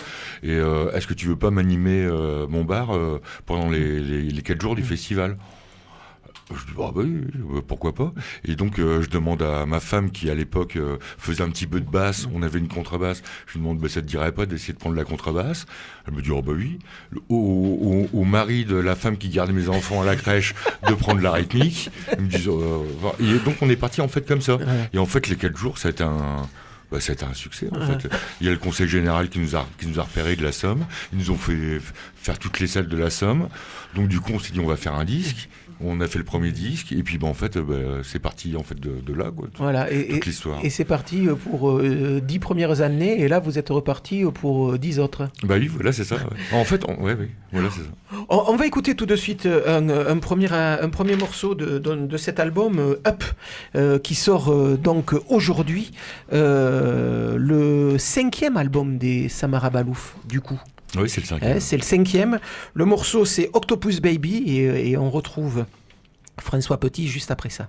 Et est-ce que tu veux pas m'animer mon bar pendant les 4 jours du festival? Je dis oui, pourquoi pas. Et donc je demande à ma femme qui à l'époque faisait un petit peu de basse, on avait une contrebasse, je lui demande ça te dirait pas d'essayer de prendre la contrebasse? Elle me dit oui. Au mari de la femme qui gardait mes enfants à la crèche de prendre la rythmique. Ils me disent et donc on est parti en fait comme ça. Et en fait les 4 jours ça a été Bah, c'était un succès en fait. Il y a le conseil général qui nous a repéré de la Somme. Ils nous ont fait faire toutes les salles de la Somme. Donc du coup on s'est dit on va faire un disque. On a fait le premier disque et puis en fait c'est parti en fait de là quoi. Voilà, Toute l'histoire. Et c'est parti pour 10 premières années et là vous êtes reparti pour 10 autres. Bah oui, voilà, c'est ça. Ouais. En fait, oui, voilà, c'est ça. On va écouter tout de suite un premier morceau de cet album Up qui sort donc aujourd'hui, le 5e album des Samara Balouf du coup. Oui, c'est le 5e. C'est le 5e. Le morceau c'est Octopus Baby et on retrouve François Petit juste après ça.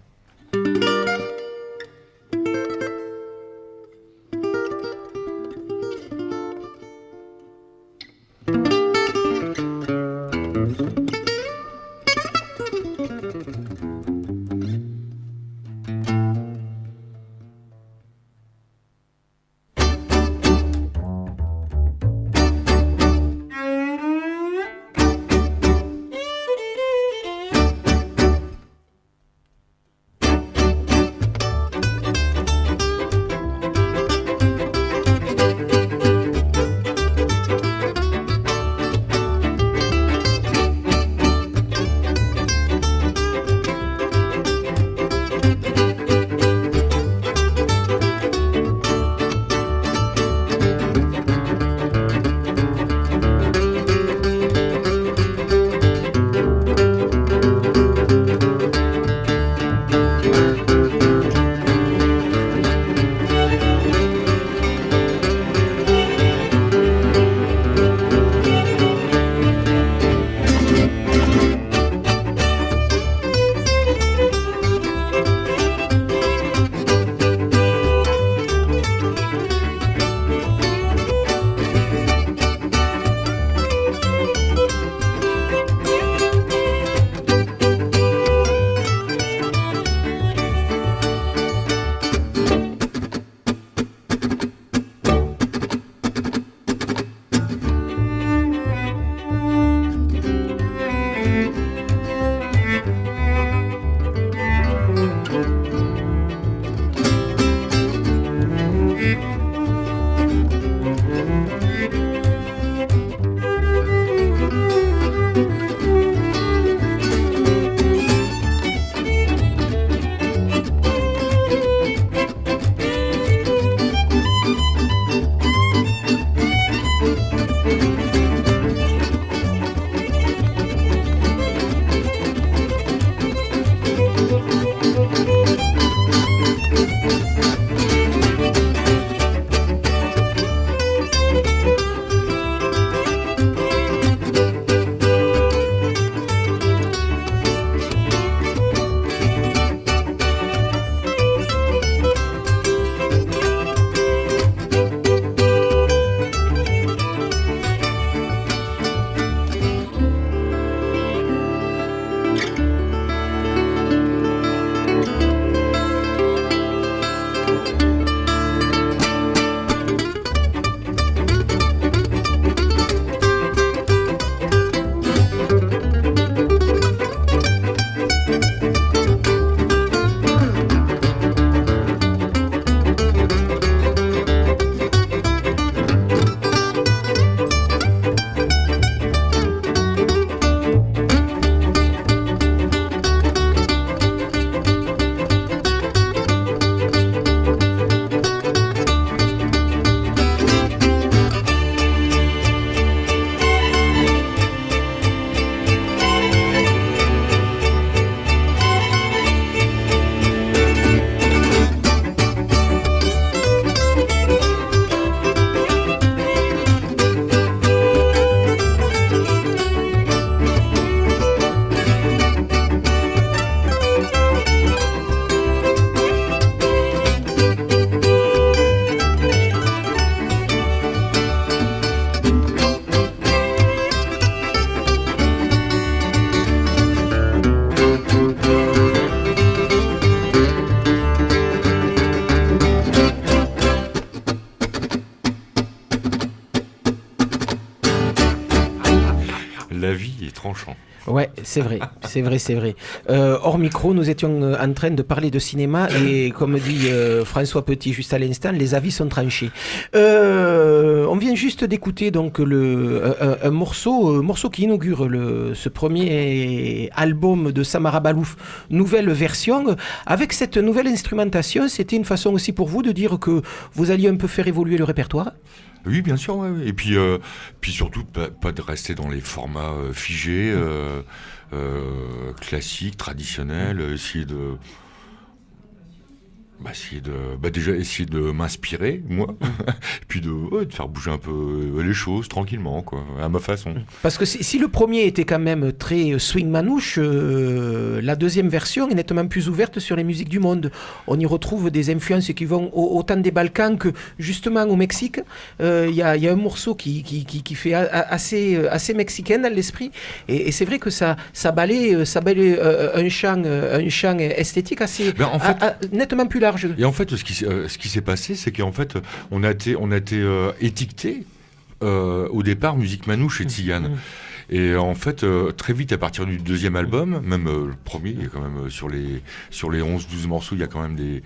La vie est tranchant. Ouais, c'est vrai. Hors micro, nous étions en train de parler de cinéma et comme dit François Petit juste à l'instant, les avis sont tranchés. On vient juste d'écouter donc un morceau qui inaugure ce premier album de Samara Balouf, nouvelle version. Avec cette nouvelle instrumentation, c'était une façon aussi pour vous de dire que vous alliez un peu faire évoluer le répertoire ? Oui, bien sûr. Ouais. Et puis surtout, pas de rester dans les formats figés, classiques, traditionnels. Essayer de m'inspirer, moi. Et puis de faire bouger un peu les choses tranquillement, quoi, à ma façon. Parce que si le premier était quand même très swing manouche, la deuxième version est nettement plus ouverte sur les musiques du monde. On y retrouve des influences qui vont autant des Balkans que justement au Mexique. Il y a un morceau qui fait assez mexicain dans l'esprit. Et c'est vrai que ça balaye un champ esthétique assez nettement plus large. Et en fait, ce qui s'est passé, c'est qu'en fait, on a été étiqueté au départ musique manouche et tzigane. Et en fait, très vite, à partir du deuxième album, même le premier, il y a quand même sur les 11-12 morceaux, il y a quand même des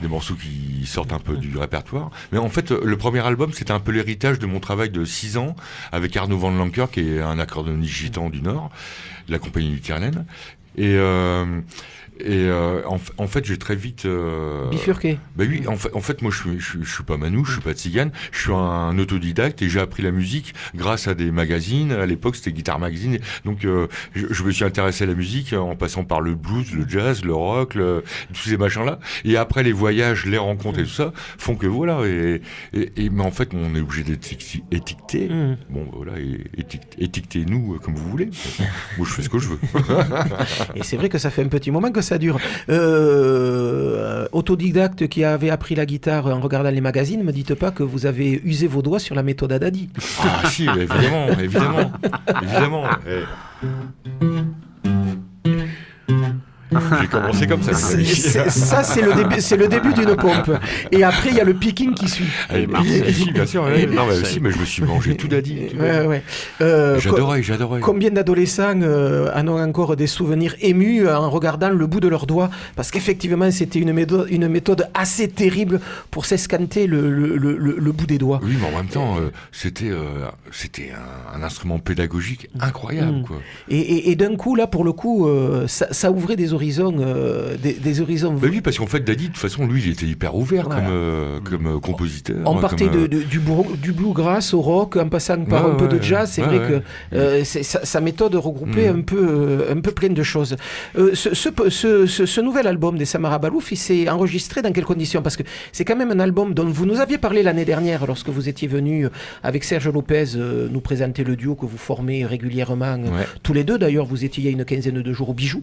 morceaux qui sortent un peu du répertoire. Mais en fait, le premier album, c'était un peu l'héritage de mon travail de 6 ans avec Arnaud Van Lancker, qui est un accordéoniste gitan du Nord, de la compagnie Lutherlène. En fait, j'ai très vite bifurqué. Ben oui, en fait, moi, je suis pas manouche, je suis pas tzigane, je suis un autodidacte et j'ai appris la musique grâce à des magazines. À l'époque, c'était Guitar Magazine. Donc, je me suis intéressé à la musique en passant par le blues, le jazz, le rock, tous ces machins-là. Et après, les voyages, les rencontres et tout ça font que voilà. Mais en fait, on est obligé d'être étiqueté. Bon, voilà, étiquetez-nous comme vous voulez. Moi, je fais ce que je veux. Et c'est vrai que ça fait un petit moment que ça dure. Autodidacte qui avait appris la guitare en regardant les magazines, me dites pas que vous avez usé vos doigts sur la méthode Haddadi. Ah si, évidemment. J'ai commencé comme ça. Ça, c'est le début d'une pompe. Et après, il y a le picking qui suit. Si, bien sûr. Mais je me suis mangé tout d'Adi. Ouais. J'adorais. Combien d'adolescents en ont encore des souvenirs émus en regardant le bout de leurs doigts? Parce qu'effectivement, c'était une méthode assez terrible pour s'escanter le bout des doigts. Oui, mais en même temps, c'était un instrument pédagogique incroyable, quoi. Et d'un coup, là, pour le coup, ça ouvrait des horizons. Des horizons. Bah oui, parce qu'en fait, Daddy, de toute façon, lui, il était hyper ouvert comme compositeur. On partait du bluegrass au rock, en passant par un peu de jazz. C'est vrai que sa méthode regroupait un peu plein de choses. Ce nouvel album des Samara Balouf, il s'est enregistré dans quelles conditions? Parce que c'est quand même un album dont vous nous aviez parlé l'année dernière, lorsque vous étiez venu avec Serge Lopez nous présenter le duo que vous formez régulièrement, tous les deux. D'ailleurs, vous étiez il y a une quinzaine de jours au Bijou.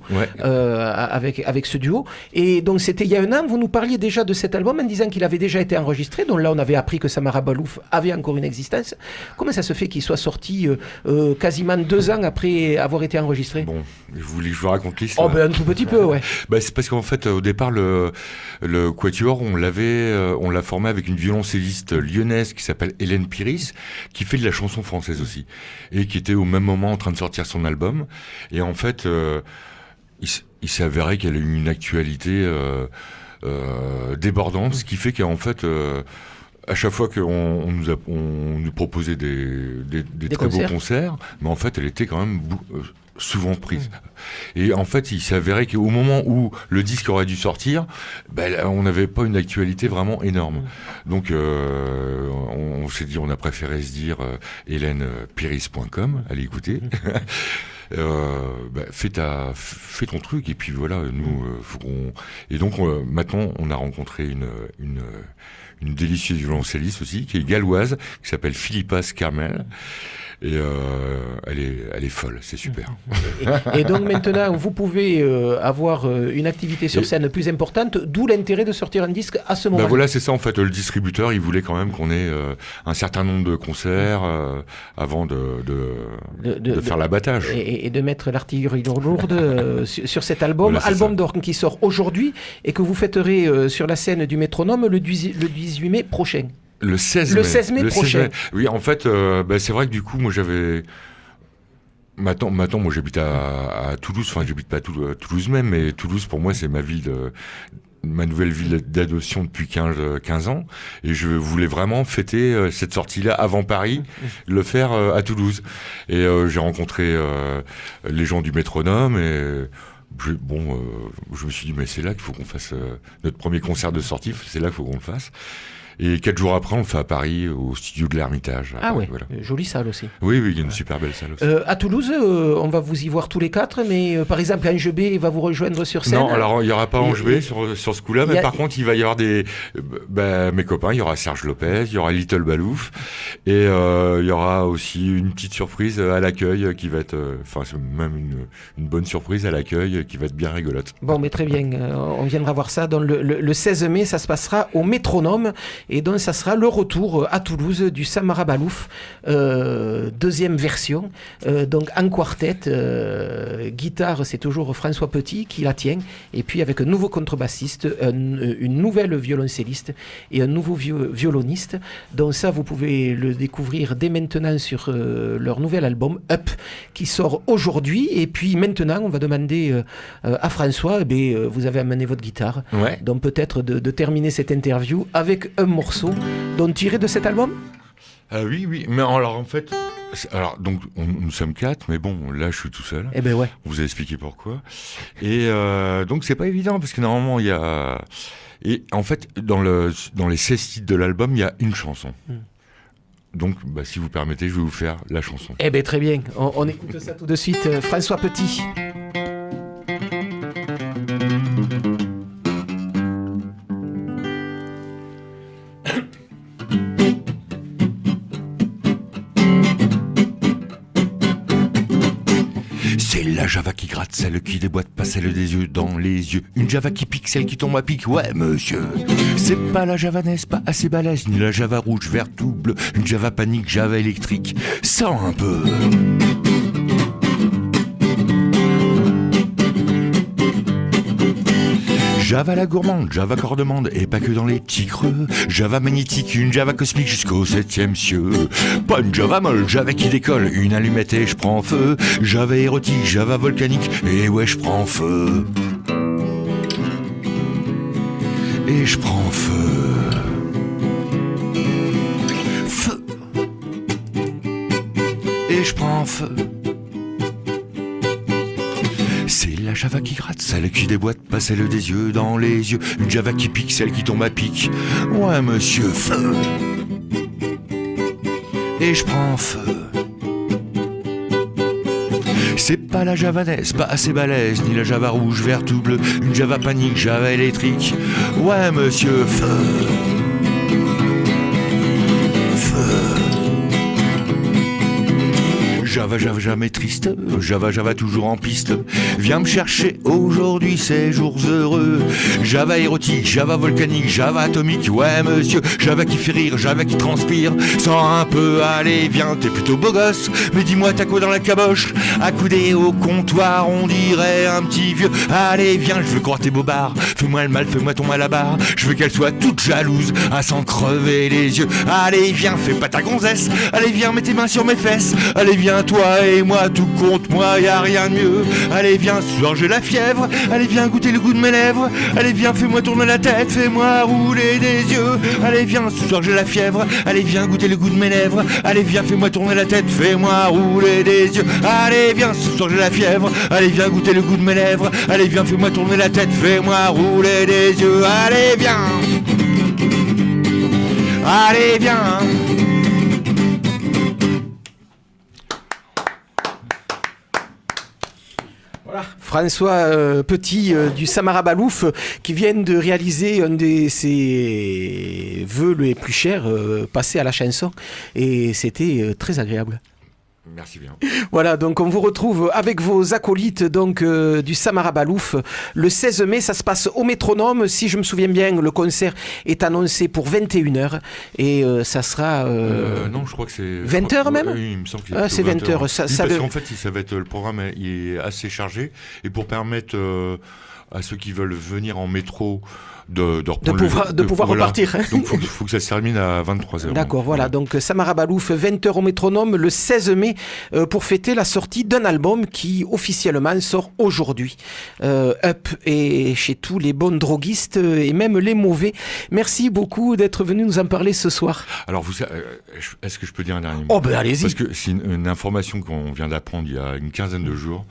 Avec ce duo. Et donc c'était il y a un an, vous nous parliez déjà de cet album en disant qu'il avait déjà été enregistré, donc là on avait appris que Samara Balouf avait encore une existence. Comment ça se fait qu'il soit sorti quasiment 2 ans après avoir été enregistré? Bon, vous voulez que je vous raconte l'histoire? Un tout petit peu, ouais. C'est parce qu'en fait au départ le Quatuor on l'a formé avec une violoncelliste lyonnaise qui s'appelle Hélène Piris, qui fait de la chanson française aussi, et qui était au même moment en train de sortir son album. Et en fait il s'est avéré qu'elle a eu une actualité débordante, ce qui fait qu'en fait, à chaque fois qu'on nous proposait des très beaux concerts, mais en fait, elle était quand même souvent prise. Et en fait, il s'est avéré qu'au moment où le disque aurait dû sortir, on n'avait pas une actualité vraiment énorme. Donc, on s'est dit, on a préféré se dire hélènepiris.com, allez écouter. Fais ton truc et puis voilà, nous et donc maintenant on a rencontré une délicieuse violoncelliste aussi qui est galloise, qui s'appelle Philippa Scarmel. Et elle est folle, c'est super. Et donc maintenant, vous pouvez avoir une activité sur scène plus importante, d'où l'intérêt de sortir un disque à ce moment-là. Voilà, c'est ça en fait. Le distributeur, il voulait quand même qu'on ait un certain nombre de concerts avant de faire l'abattage. Et de mettre l'artillerie lourde sur cet album. Voilà, album d'or qui sort aujourd'hui et que vous fêterez sur la scène du Métronome le 18 mai prochain. Le 16 mai prochain. Oui, en fait, c'est vrai que du coup, moi Maintenant, moi j'habite à Toulouse, enfin j'habite pas à Toulouse même, mais Toulouse pour moi c'est ma nouvelle ville d'adoption depuis 15 ans, et je voulais vraiment fêter cette sortie-là avant Paris, le faire à Toulouse. Et j'ai rencontré les gens du Métronome, et je me suis dit mais c'est là qu'il faut qu'on fasse notre premier concert de sortie, c'est là qu'il faut qu'on le fasse. Et 4 jours après, on le fait à Paris, au studio de l'Ermitage. Ah ouais, voilà. Jolie salle aussi. Oui, il y a une super belle salle aussi. À Toulouse, on va vous y voir tous les 4, mais par exemple, Ange B va vous rejoindre sur scène. Non, alors il n'y aura pas Ange B sur ce coup-là, mais par contre, il va y avoir mes copains, il y aura Serge Lopez, il y aura Little Balouf, et il y aura aussi une petite surprise à l'accueil qui va être, c'est même une bonne surprise à l'accueil qui va être bien rigolote. Bon, mais très bien, on viendra voir ça. Le 16 mai, ça se passera au Métronome. Et donc, ça sera le retour à Toulouse du Samara Balouf, deuxième version, donc en quartet. Guitare, c'est toujours François Petit qui la tient. Et puis, avec un nouveau contrebassiste, une nouvelle violoncelliste et un nouveau violoniste. Donc, ça, vous pouvez le découvrir dès maintenant sur leur nouvel album, Up, qui sort aujourd'hui. Et puis, maintenant, on va demander à François, vous avez amené votre guitare. Ouais. Donc, peut-être de terminer cette interview avec un morceau donc tiré de cet album. Oui, mais alors en fait, donc nous sommes 4, mais bon, là je suis tout seul. Eh ben ouais. On vous a expliqué pourquoi. Et donc c'est pas évident parce que normalement il y a, et en fait dans les 16 titres de l'album il y a une chanson. Donc si vous permettez, je vais vous faire la chanson. Eh ben très bien. On écoute ça tout de suite. François Petit. C'est la Java qui gratte, celle qui déboîte, pas celle des yeux dans les yeux. Une Java qui pique, celle qui tombe à pic, ouais monsieur. C'est pas la javanaise, pas assez balèze, ni la Java rouge, vert tout bleu. Une Java panique, Java électrique, sens un peu. Java la gourmande, Java cordemande, et pas que dans les petits creux. Java magnétique, une Java cosmique jusqu'au 7e cieux. Pas une Java molle, Java qui décolle, une allumette et je prends feu. Java érotique, Java volcanique, et ouais je prends feu. Et je prends feu. Feu. Et je prends feu. C'est la Java qui gratte, celle qui déboîte, pas celle des yeux dans les yeux. Une Java qui pique, celle qui tombe à pic. Ouais monsieur, feu. Et je prends feu. C'est pas la javanaise, pas assez balèze, ni la Java rouge, vert tout bleu. Une Java panique, Java électrique. Ouais monsieur, feu. Java jamais triste, Java toujours en piste. Viens me chercher aujourd'hui, c'est jours heureux. Java érotique, Java volcanique, Java atomique, ouais monsieur. Java qui fait rire, Java qui transpire. Sens un peu, allez viens, t'es plutôt beau gosse. Mais dis-moi t'as quoi dans la caboche? Accoudé au comptoir, on dirait un petit vieux. Allez viens, je veux croire tes bobards. Fais-moi le mal, fais-moi ton mal à barre. Je veux qu'elle soit toute jalouse, à s'en crever les yeux. Allez viens, fais pas ta gonzesse. Allez viens, mets tes mains sur mes fesses. Allez viens, toi et moi, tout compte moi, y a rien de mieux. Allez viens, ce soir j'ai la fièvre. Allez viens goûter le goût de mes lèvres. Allez viens, fais-moi tourner la tête, fais-moi rouler des yeux. Allez viens, ce soir j'ai la fièvre. Allez viens goûter le goût de mes lèvres. Allez viens, fais-moi tourner la tête, fais-moi rouler des yeux. Allez viens, ce soir j'ai la fièvre. Allez viens goûter le goût de mes lèvres. Allez viens, fais-moi tourner la tête, fais-moi rouler des yeux. Allez viens. Allez viens. François Petit du Samara Balouf qui vient de réaliser un de ses vœux les plus chers passés à la chanson et c'était très agréable. Merci bien. Voilà, donc on vous retrouve avec vos acolytes donc du Samara Balouf le 16 mai, ça se passe au Métronome. Si je me souviens bien, le concert est annoncé pour 21h et ça sera... non, je crois que c'est... 20h même oui, il me semble que c'est 20h. Ça, parce qu'en fait, ça va être, le programme il est assez chargé et pour permettre... à ceux qui veulent venir en métro de pouvoir repartir. Donc il faut que ça se termine à 23h. D'accord, voilà. Donc Samara Balouf, 20h au métronome le 16 mai pour fêter la sortie d'un album qui officiellement sort aujourd'hui. Up est chez tous les bons droguistes et même les mauvais. Merci beaucoup d'être venu nous en parler ce soir. Alors, est-ce que je peux dire un dernier mot ? Oh ben allez-y. Parce que c'est une information qu'on vient d'apprendre il y a une quinzaine de jours.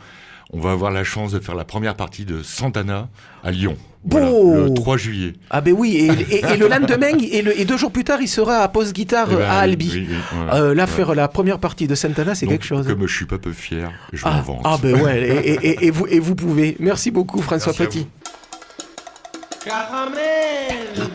On va avoir la chance de faire la première partie de Santana à Lyon. Voilà, le 3 juillet. Ah ben oui, et le lendemain, et 2 jours plus tard, il sera à Post Guitare à Albi. Faire la première partie de Santana, c'est quelque chose. Comme je suis pas peu fier, je m'en vante. Ah ben ouais, et vous pouvez. Merci beaucoup François Petit. Caramel